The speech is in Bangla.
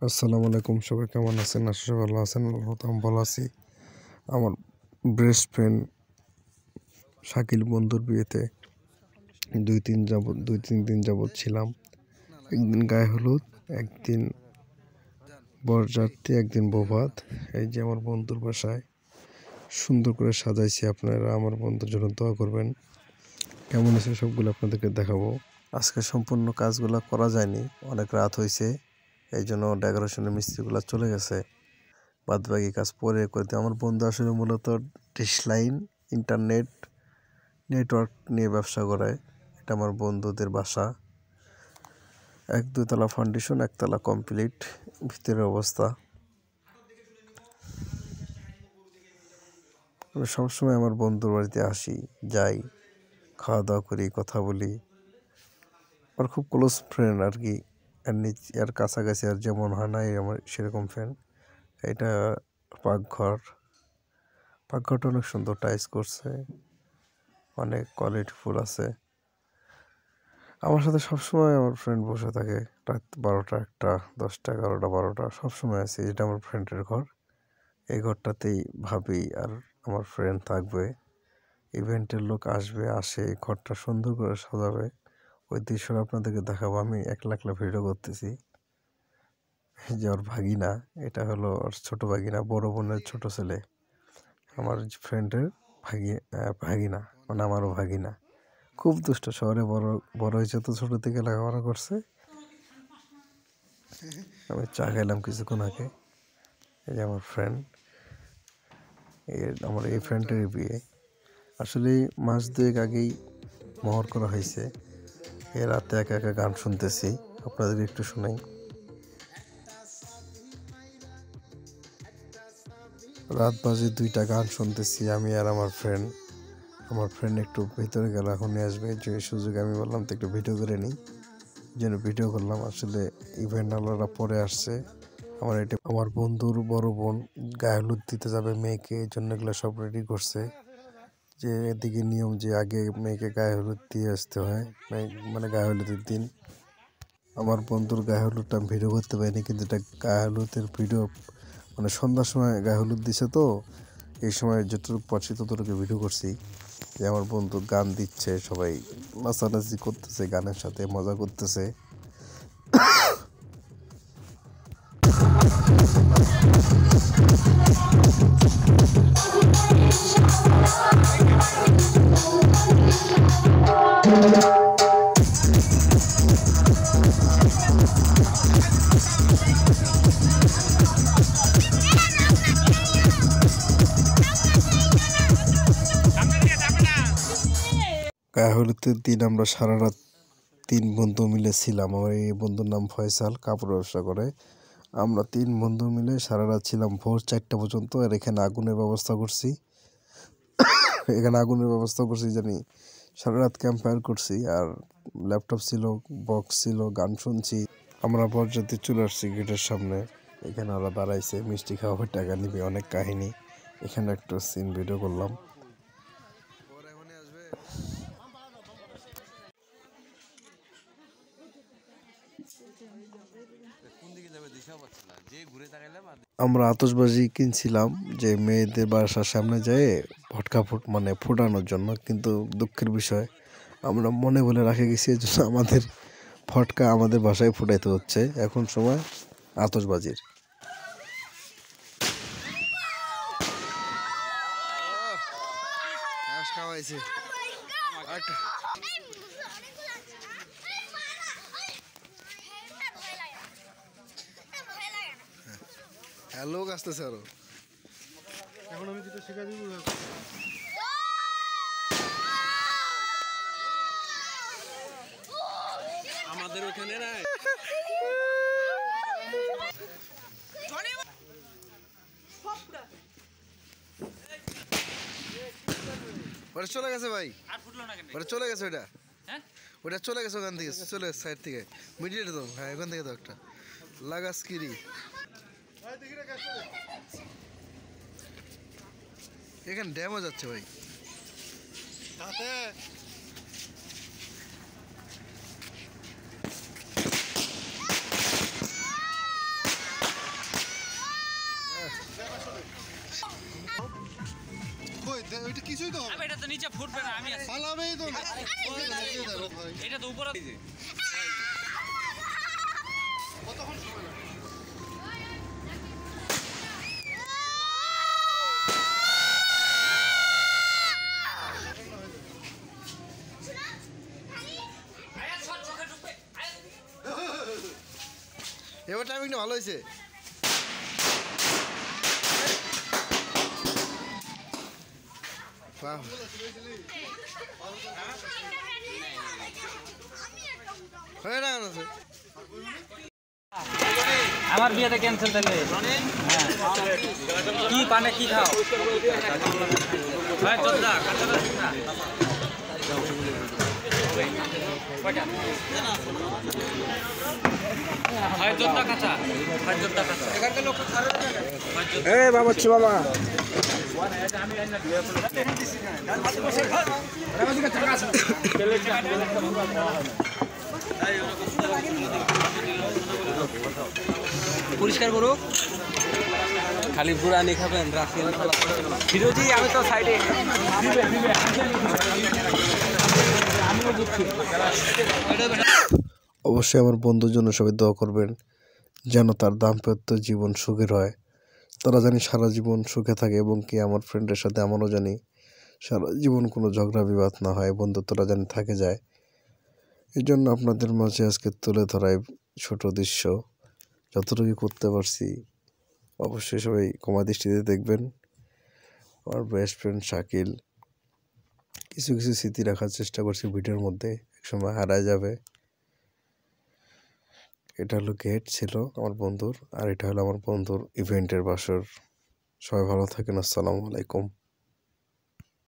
আসসালামু আলাইকুম, সবাই কেমন আছেন? আশা করি ভালো আছেন। আমি ভালো আছি। আমার বেস্ট ফ্রেন্ড শাকিল বন্ধুর বিয়েতে দুই তিন দিন যাবৎ ছিলাম। একদিন গায়ে হলুদ, একদিন বরযাত্রী, একদিন বৌভাত। এই যে আমার বন্ধুর বাসায় সুন্দর করে সাজাইছি। আপনারা আমার বন্ধুর জন্য দোয়া করবেন। কেমন আছে সবগুলো আপনাদেরকে দেখাবো। আজকে সম্পূর্ণ কাজগুলো করা যায়নি, অনেক রাত হয়েছে, এই জন্য ডেকোরেশনের মিস্ত্রিগুলো চলে গেছে। বাদবাকি কাজ পরে করতে। আমার বন্ধু আসলে মূলত ডিশ লাইন, ইন্টারনেট, নেটওয়ার্ক নিয়ে ব্যবসা করে। এটা আমার বন্ধুদের বাসা। 1-2 তলা ফাউন্ডেশন, 1 তলা কমপ্লিট। ভিতরের অবস্থা আমি সবসময় আমার বন্ধুর বাড়িতে আসি, যাই, খাওয়া দাওয়া করি, কথা বলি। আমার খুব ক্লোজ ফ্রেন্ড আর কি। এর কাছাকাছি আর যেমন হয় না আমার সেরকম ফ্রেন্ড। এটা পাকঘরটা অনেক সুন্দর টাইস করছে, অনেক কোয়ালিটি ফুল আছে। আমার সাথে সবসময় আমার ফ্রেন্ড বসে থাকে, রাত 12টা, 1টা, 10টা, 11টা, 12টা সবসময় আছে। এটা আমার ফ্রেন্ডের ঘর। এই ঘরটাতেই ভাবি আর আমার ফ্রেন্ড থাকবে। ইভেন্টের লোক আসে, এই ঘরটা সুন্দর করে সাজাবে। ওই দৃশ্যটা আপনাদেরকে দেখাবো। আমি একলা ভিডিও করতেছি। এই যে ওর ভাগিনা, এটা হলো ওর ছোট ভাগিনা, বড় বোনের ছোট ছেলে। আমার ফ্রেন্ডের ভাগিনা, মানে আমারও ভাগিনা। খুব দুষ্ট। শহরে বড় হয়েছে, তো ছোট থেকে লেখাপড়া করছে। আমি চা খাইলাম কিছুক্ষণ আগে। এই যে আমার ফ্রেন্ড, আমার এই ফ্রেন্ডের বিয়ে আসলে মাস 2 আগেই মোহর করা হয়েছে। এ রাতে একা একা গান শুনতেছি, আপনাদের একটু শোনাই। রাত বাজে 2টা, গান শুনতেছি আমি আর আমার ফ্রেন্ড। আমার ফ্রেন্ড একটু ভিতরে গেল, এখন নিয়ে আসবে। যে সুযোগে আমি বললাম তো একটু ভিডিও করে নিই, যেন ভিডিও করলাম। আসলে ইভেন্ট আলারা পরে আসছে। আমার বন্ধুর বড় বোন গায়ে হলুদ দিতে যাবে মেয়েকে, এই জন্য এগুলো সব রেডি করছে। যে এদিকে নিয়ম যে আগে মেয়েকে গায়ে হলুদ দিয়ে আসতে হয়, মানে গায়ে হলুদের দিন। আমার বন্ধুর গায়ে হলুদটা আমি ভিডিও করতে পারিনি, কিন্তু এটা গায়ে হলুদের ভিডিও, মানে সন্ধ্যার সময় গায়ে হলুদ দিছে, তো এই সময় যতটুকু পারছি ততটুকু ভিডিও করছি। যে আমার বন্ধু গান দিচ্ছে, সবাই নাচানাচি করতেছে, গানের সাথে মজা করতেছে। গায়ে হলুদের দিন আমরা সারা রাত 3 বন্ধু মিলে ছিলাম। আমার এই বন্ধুর নাম ফয়সাল, কাপড় ব্যবসা করে। আমরা 3 বন্ধু মিলে সারা রাত ছিলাম ভোর 4টা পর্যন্ত। আর এখানে আগুনের ব্যবস্থা করছি। জানি সারা রাত ক্যাম্প ফায়ার করছি। আর ল্যাপটপ ছিল, বক্স ছিল, গান শুনছি। আমরা বরযাত্রী চলে আসছি গেটের সামনে। এখানে ওরা দাঁড়াইছে, মিষ্টি খাওয়া, টাকা নিবে, অনেক কাহিনী। এখানে একটা সিন ভিডিও করলাম। আমরা আতশবাজি কিনছিলাম যে মেয়েদের বাসার সামনে যেয়ে মানে ফোটানোর জন্য, কিন্তু দুঃখের বিষয় আমরা মনে বলে রাখে গেছি, এজন্য আমাদের ফটকা আমাদের বাসায় ফুটাইতে হচ্ছে এখন সময় আতশবাজির। লোক আসতেছে আরো, এখন আমি যেটা শিখা দিব। আমাদের ওখানে না ওটা চলে গেছে ভাই, ওটা চলে গেছে, ওটা চলে গেছে ওখান থেকে, চলে গেছে সাইড থেকে, মিডিয়েটে তো। হ্যাঁ, ওখান থেকে তো একটা লাগাস কিরি। এখানে ড্যামও যাচ্ছে ভাই। ওইটা কিছুই তো আবে এটা তো নিচে ফুটবে না আমি পালাবেই তো এটা তো উপরে কতক্ষণ সময় লাগে এবার টাইমিংটা ভালো হয়েছে আমার বিয়েতে ক্যান্সেল তাহলে কি পানে কি খাও ভাই চোদ্দা কাঁচাটা শুকনা ভাই চোদ্দা কাঁচা ভাই চোদ্দা কাঁচা এখানকার লোক এ বাবা ছি বাবা পরিষ্কার করুক খালি বুড়ানি খাবেন রাফিয়ান ফিরোজি আমি তো সাইডে অবশ্যই আমার বন্ধুর জন্য সবাই দোয়া করবেন যেন তার দাম্পত্য জীবন সুখের হয় তারা জানি সারা জীবন সুখে থাকে এবং কি আমার ফ্রেন্ডের সাথে আমারও জানি সারা জীবন কোনো ঝগড়া বিবাদ না হয় বন্ধুত্বটা জানি থাকে যায় এই জন্য আপনাদের মাঝে আজকে তুলে ধরাই ছোট দৃশ্য যতটুকু করতে পারছি অবশ্যই সবাই ক্ষমা দৃষ্টিতে দেখবেন আমার বেস্ট ফ্রেন্ড শাকিল কিছু কিছু স্মৃতি রাখার চেষ্টা করছি ভিডিওর মধ্যে একসময় হারায় যাবে এটা হলো গেট ছিল আমার বন্ধুর আর এটা হলো আমার বন্ধুর ইভেন্টের বাসর সবাই ভালো থাকেন আসসালামু আলাইকুম